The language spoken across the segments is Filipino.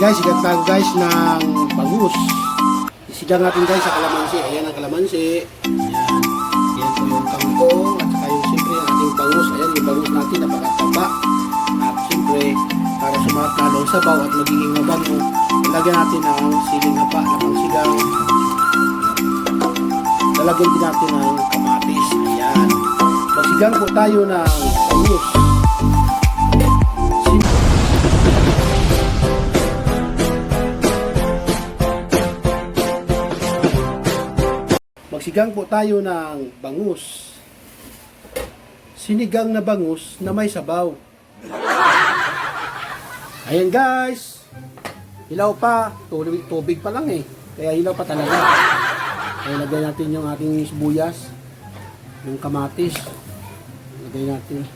guys, sigat tayo guys ng bangus. Isigang natin guys sa kalamansi. Ayan ang kalamansi. Ayan. Ayan po yung kangkong. At saka yung siyempre ang ating bangus. Ayan yung bangus natin napakataba. At siyempre para sumarap lalo ang sabaw at magiging mabango, lalagyan natin ang siling haba na pangsigang. Lalagyan din natin ng kamatis. Ayan. Magsigang po tayo ng bangus. Magsigang po tayo ng bangus. Sinigang na bangus na may sabaw. Ayan guys. Hilaw pa. Tubig pa lang eh. Kaya hilaw pa talaga. Kaya lagay natin yung ating sibuyas. Yung kamatis. Lagay natin.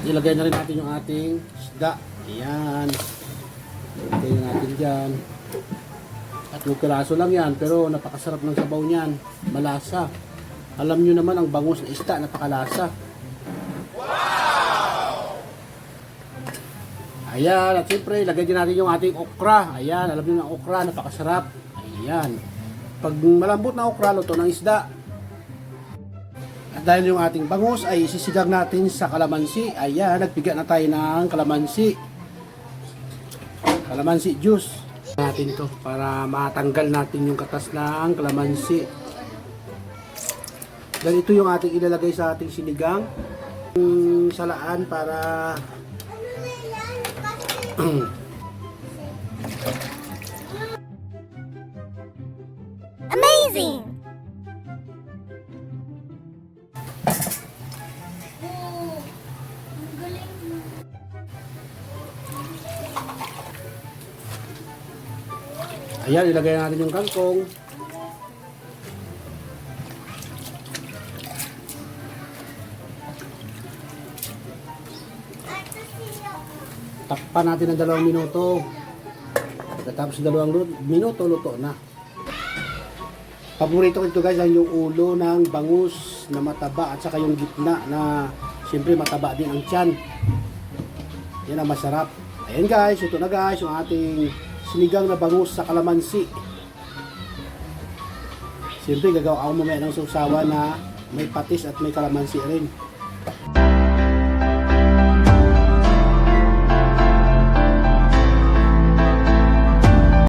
Ilagay na rin natin yung ating isda. Ayan. Ilagay natin dyan. At piraso lang yan. Pero napakasarap ng sabaw niyan. Malasa. Alam nyo naman ang bangus na isda. Napakalasa. Wow! Ayan. At siyempre, ilagay din natin yung ating okra. Ayan. Alam nyo na okra. Napakasarap. Ayan. Pag malambot na okra, luto ng isda. At dahil yung ating bangus ay sisigang natin sa kalamansi. Ayan, nagpiga na tayo ng kalamansi. Kalamansi juice. Natin to para matanggal natin yung katas ng kalamansi. Dan ito yung ating ilalagay sa ating sinigang. Salaan para Amazing! ayan, ilagay natin yung kangkong. Takpan natin ng 2 minuto. Pagkatapos ng 2 minuto, luto na. Paborito ko ito guys, yung ulo ng bangus na mataba at saka yung gitna na siyempre mataba din ang tiyan. Yan ang masarap. Ayan guys, ito na guys yung ating sinigang na bangus sa kalamansi. Siyempre gagawa ako mamaya ng sausawan na may patis at may kalamansi rin.